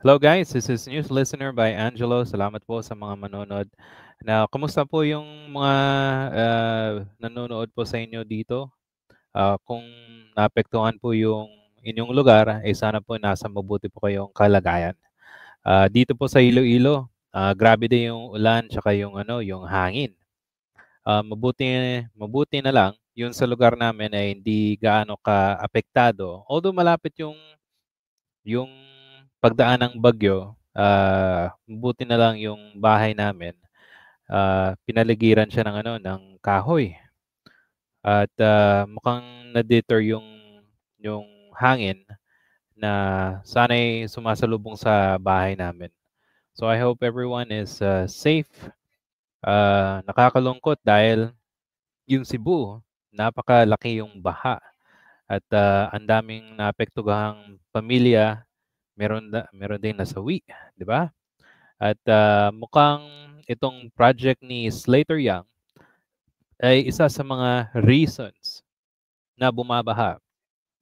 Hello guys, this is News Listener by Angelo. Salamat po sa mga manonood. Kumusta po yung mga nanonood po sa inyo dito? Kung naapektuhan po yung inyong lugar, sana po nasa mabuti po kayong kalagayan. Dito po sa Iloilo, grabe din yung ulan tsaka yung yung hangin. Mabuti mabuti na lang yung sa lugar namin ay hindi gaano ka apektado. Although malapit yung pagdaan ng bagyo, buti na lang yung bahay namin, pinaligiran siya ng ng kahoy at mukhang na-deter yung hangin na sana'y sumasalubong sa bahay namin. So I hope everyone is safe. Nakakalungkot dahil yung Cebu, napakalaki yung baha at ang daming naapektuhang pamilya, meron ding nasawi, 'di ba? At mukhang itong project ni Slater Young ay isa sa mga reasons na bumabaha.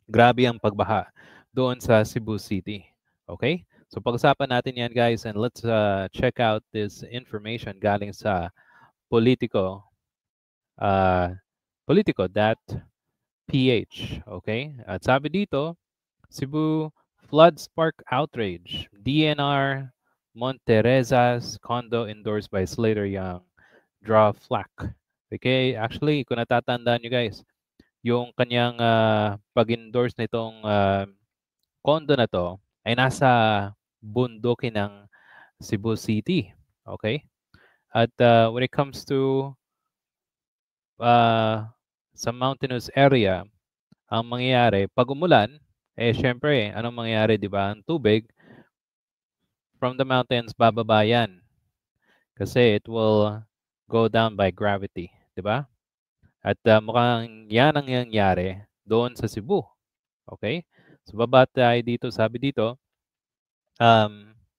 Grabe ang pagbaha doon sa Cebu City. Okay? So pag-usapan natin yan guys and let's check out this information galing sa Politico, uh, Politico.ph. Okay? At sabi dito, Cebu flood spark outrage. DNR Monterezas condo endorsed by Slater Young draw flack. Okay, actually, kung natatandaan nyo guys, yung kanyang pag-endorse nitong condo na to ay nasa bundukin ng Cebu City. Okay? At when it comes to uh, sa mountainous area, ang mangyayari, pag umulan, syempre, anong mangyayari, di ba? Ang tubig from the mountains, bababa yan. Kasi it will go down by gravity, di ba? At mukhang yan ang nangyari doon sa Cebu. Okay? So baba tayo dito, sabi dito,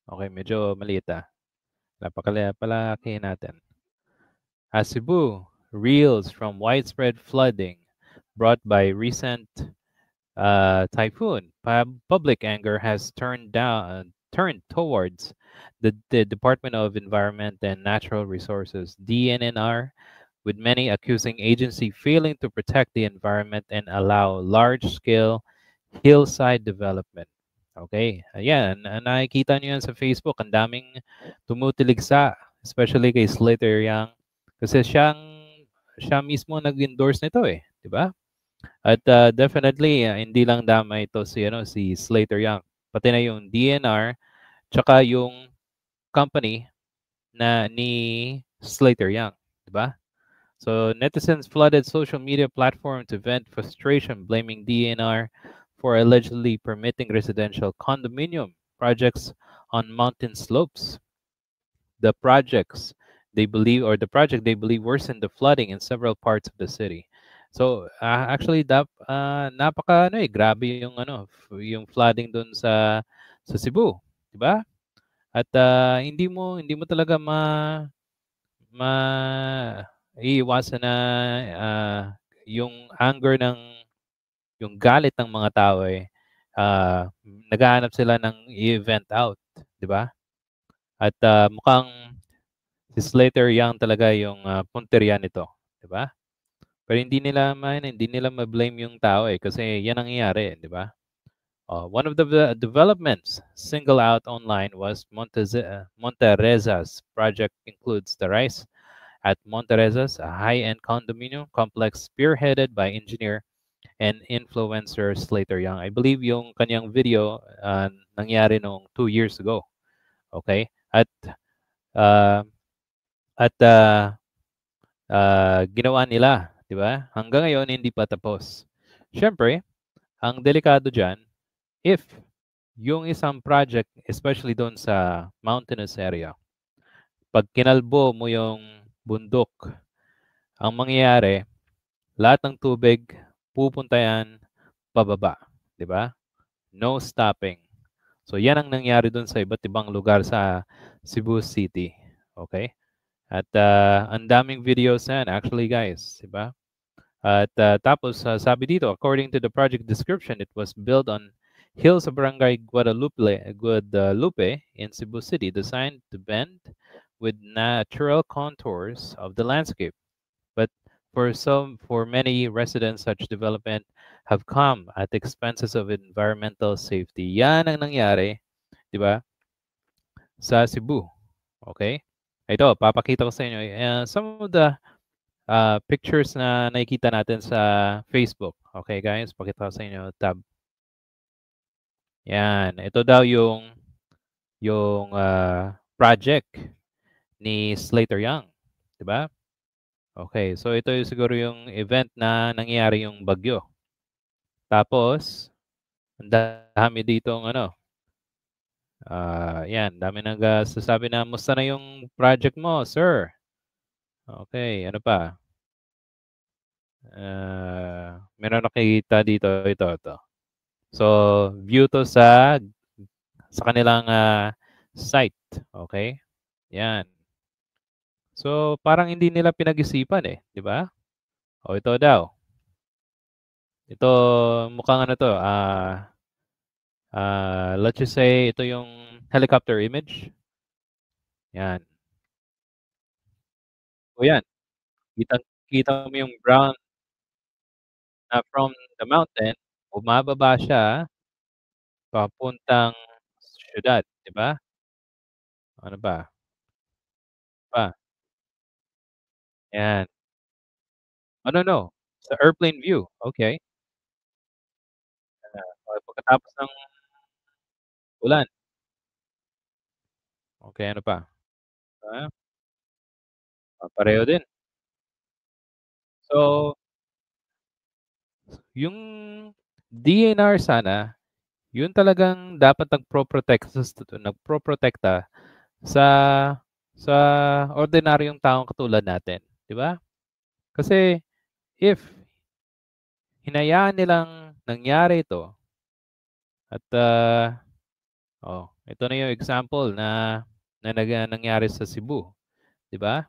okay, medyo maliit Napakalakihin natin. Cebu reels from widespread flooding brought by recent typhoon. Public anger has turned towards the Department of Environment and Natural Resources, DNNR, with many accusing agency failing to protect the environment and allow large-scale hillside development. Okay, ayan, nakikita niyo yan sa Facebook, ang daming tumutiligsa, especially kay Slater Young, kasi siya mismo nag-endorse nito di ba? At definitely, hindi lang damay ito si Slater Young, pati na yung DNR, tsaka yung company na ni Slater Young, di ba? So netizens flooded social media platform to vent frustration, blaming DNR for allegedly permitting residential condominium projects on mountain slopes. The projects the project they believe worsened the flooding in several parts of the city. So actually, napaka grabe yung yung flooding doon sa Cebu, di ba? At hindi mo talaga ma iiwasan na yung anger yung galit ng mga tao naghahanap sila ng i-vent out, di ba? At mukhang si Slater Young talaga yung punteriya nito, di ba? Pero hindi nila ma-blame yung tao kasi yan ang nangyayari, di ba? One of the developments single out online was Montereza's project includes the rise at Monterezas, a high-end condominium complex spearheaded by engineer and influencer Slater Young. I believe yung kanyang video nangyari noong 2 years ago. Okay? Uh, at ginawa nila, di ba? Hanggang ngayon hindi pa tapos. Siyempre, ang delikado diyan if yung isang project, especially doon sa mountainous area, pag kinalbo mo yung bundok, ang mangyayari, lahat ng tubig pupunta yan pababa, di ba? No stopping. So yan ang nangyari doon sa iba't ibang lugar sa Cebu City. Okay? At ang daming videos na yan, actually guys, di ba? At tapos sabi dito, according to the project description, it was built on hills of Barangay Guadalupe in Cebu City, designed to bend with natural contours of the landscape. But for many residents, such development have come at the expenses of environmental safety. Yan ang nangyari, di ba, sa Cebu. Okay? Ito, papakita ko sa inyo. Some of the pictures na nakikita natin sa Facebook. Okay, guys? Pakita ko sa inyo. Tab. Yan. Ito daw yung project ni Slater Young. Di ba? Okay. So, ito yung siguro yung event na nangyari yung bagyo. Tapos, ang dami ditong ano. Yan. Dami nagsasabi na, musta na yung project mo, sir? Okay. Ano pa? Meron nakikita dito. Ito. So, view to sa kanilang site. Okay? Yan. So, parang hindi nila pinag-isipan eh. Di ba? O, ito daw. Ito, mukhang ano to. Let's just say, ito yung helicopter image. Yan. O yan. Kita mo yung brown na from the mountain. Bumababa siya papuntang syudad. Di ba? Ano ba? Pa. Yan. No. Sa airplane view. Okay. Pagkatapos ng ulan. Okay, ano pa? Ah, pareho din. So, yung DNR sana, yun talagang dapat nagproprotekta sa sa ordinaryong taong katulad natin, 'di ba? Kasi if hinayaan nilang nangyari ito at ito na yung example nangyari sa Cebu, 'di ba?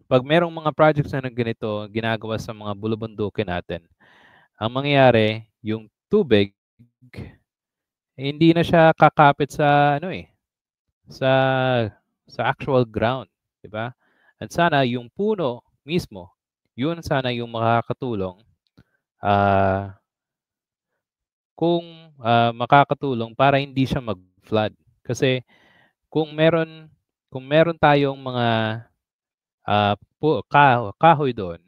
Pag merong mga projects na ganito ginagawa sa mga bulubundukin natin, ang mangyayari yung tubig hindi na siya kakapit sa ano eh, sa actual ground, 'di ba? At sana yung puno mismo, yun sana yung makakatulong ah, kung makakatulong para hindi siya mag-flood. Kasi kung meron tayong mga kahoy doon,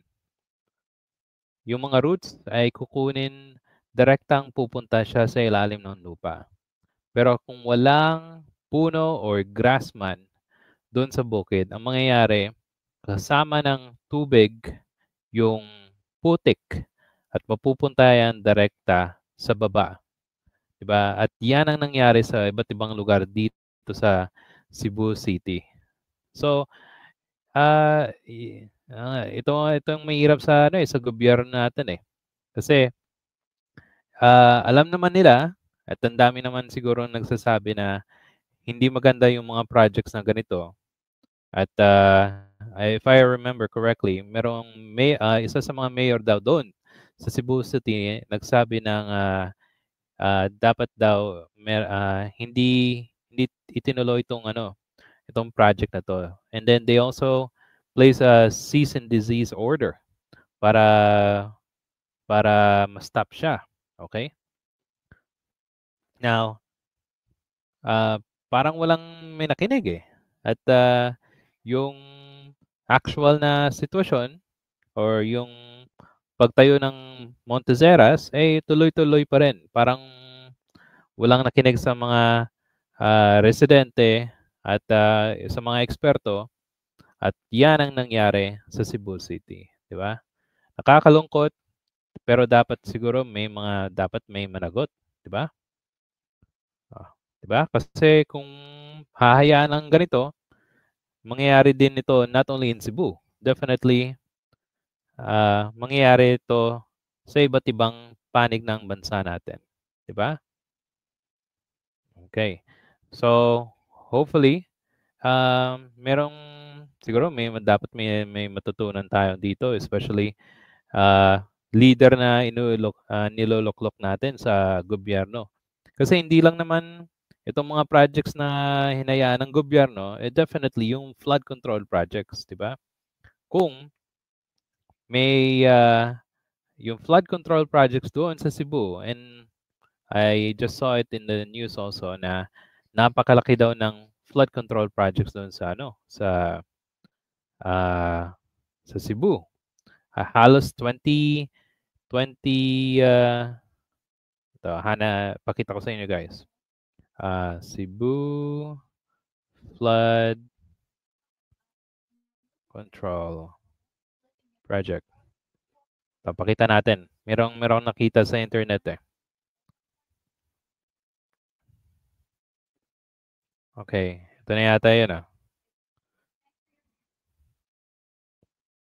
yung mga roots ay kukunin direktang pupunta siya sa ilalim ng lupa. Pero kung walang puno or grass man doon sa bukid, ang mangyayari, kasama ng tubig yung putik at mapupunta yan direkta sa baba. Diba? At yan ang nangyari sa iba't ibang lugar dito sa Cebu City. So, itong mahirap sa sa gobyerno natin eh. Kasi alam naman nila at ang dami naman siguro nagsasabi na hindi maganda yung mga projects na ganito. At if I remember correctly, isa sa mga mayor daw doon sa Cebu City nagsabi ng dapat daw hindi itinuloy itong project na to. And then they also place a cease and desist order para ma-stop siya. Okay? Now, parang walang may nakinig eh. At yung actual na sitwasyon or yung pagtayo ng Montezeras eh tuloy-tuloy pa rin. Parang walang nakinig sa mga residente at sa mga eksperto at yan ang nangyari sa Cebu City, di ba? Nakakalungkot pero dapat may managot, di ba? Di ba? Kasi kung hahayaan ng ganito, mangyayari din ito not only in Cebu, definitely mangyayari ito sa iba't ibang panig ng bansa natin. Di ba? Okay. So, hopefully, merong siguro dapat may matutunan tayo dito, especially leader na niloloklok natin sa gobyerno. Kasi hindi lang naman itong mga projects na hinayaan ng gobyerno, definitely yung flood control projects, di ba? Kung may yung flood control projects doon sa Cebu, and I just saw it in the news also na napakalaki daw ng flood control projects doon sa ah, sa Cebu. Halos 20 ito, pakita ko sa inyo guys. Cebu flood control project. Ito, pakita natin. Merong nakita sa internet eh. Okay, ito na yata yun ah.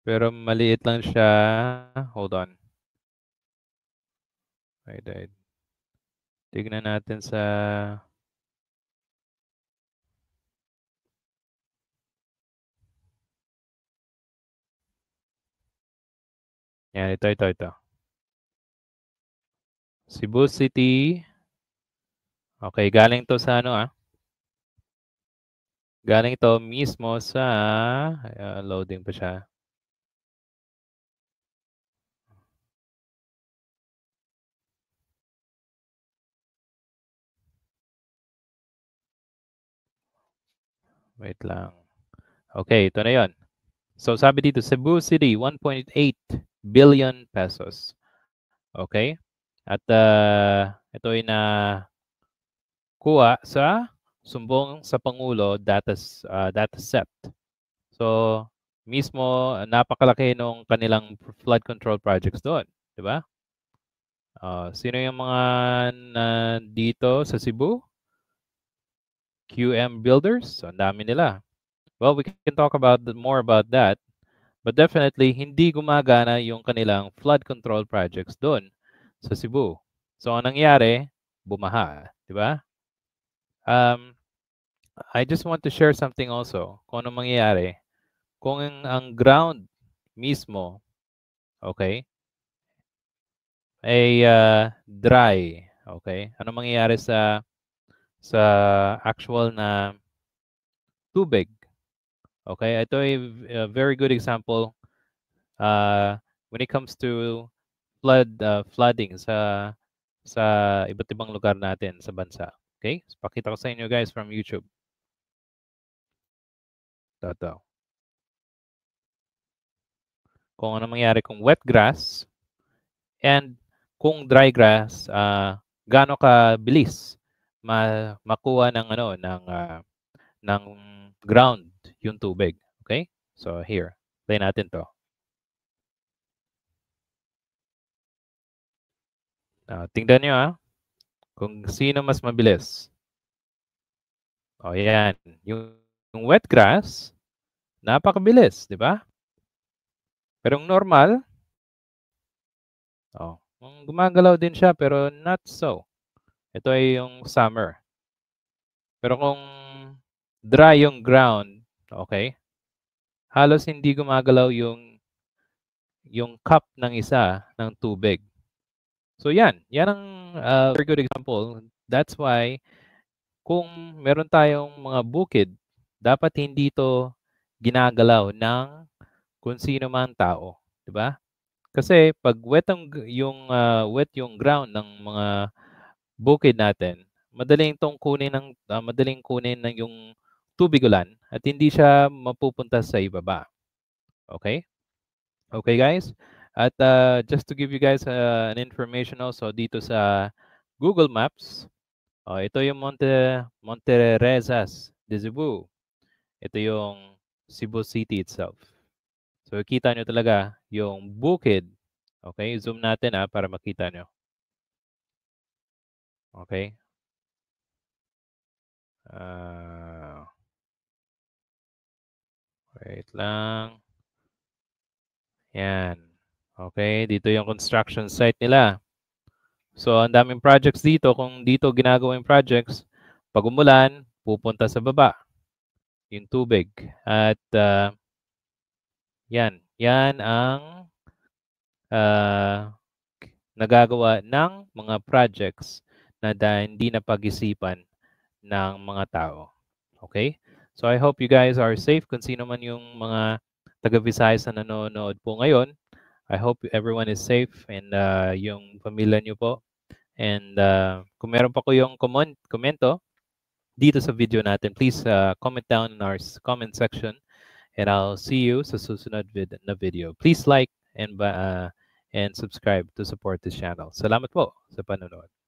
Pero maliit lang siya. Hold on. Wait. Tignan natin sa... Yan, ito. Cebu City. Okay, galing to sa ano ah. Galing to mismo sa... loading pa siya. Wait lang. Okay, ito na yon. So sabi dito, Cebu City, 1.8 billion pesos. Okay? At ito ay na kuha sa sumbong sa Pangulo data set. So mismo napakalaki nung kanilang flood control projects doon, di ba? Sino yung mga dito sa Cebu? QM Builders, ang dami nila. Well, we can talk more about that. But definitely, hindi gumagana yung kanilang flood control projects doon sa Cebu. So, ang nangyari, bumaha. Di ba? I just want to share something also. Kung anong mangyayari. Kung ang ground mismo, okay, ay dry, okay, ano mangyayari sa actual na tubig? Okay, ito ay a very good example when it comes to flooding sa iba't ibang lugar natin sa bansa. Okay? So, pakita ko sa inyo guys from YouTube. Ito. Kung ano mangyari kung wet grass and kung dry grass, gaano kabilis makuha ng ng ground yung tubig. Okay? So here, play natin to. Tingnan nyo kung sino mas mabilis. O yan, yung wet grass, napakabilis, di ba? Pero yung normal, gumagalaw din siya pero not so. Ito ay yung summer. Pero kung dry yung ground, okay, halos hindi gumagalaw yung cup ng isa ng tubig. So yan ang very good example. That's why kung meron tayong mga bukid, dapat hindi ito ginagalaw ng kung sino man tao, 'di ba? Kasi pag wet yung ground ng mga bukid natin, madaling kunin ng yung tubig ulan at hindi siya mapupunta sa ibaba. Okay? Okay guys? At just to give you guys an information also dito sa Google Maps, ito yung Monterezas de Cebu. Ito yung Cebu City itself. So kita nyo talaga yung bukid. Okay? Zoom natin para makita nyo. Okay? Wait lang. Yan. Okay, dito yung construction site nila. So, ang daming projects dito. Kung dito ginagawa yung projects, pag umulan, pupunta sa baba yung tubig. At yan. Yan ang nagagawa ng mga projects na hindi napag-isipan ng mga tao. Okay? So I hope you guys are safe kung sino man yung mga taga-Visayas na nanonood po ngayon. I hope everyone is safe and yung pamilya nyo po. And kung meron pa ko yung komento dito sa video natin, please comment down in our comment section. And I'll see you sa susunod na video. Please like and subscribe to support this channel. Salamat po sa panonood.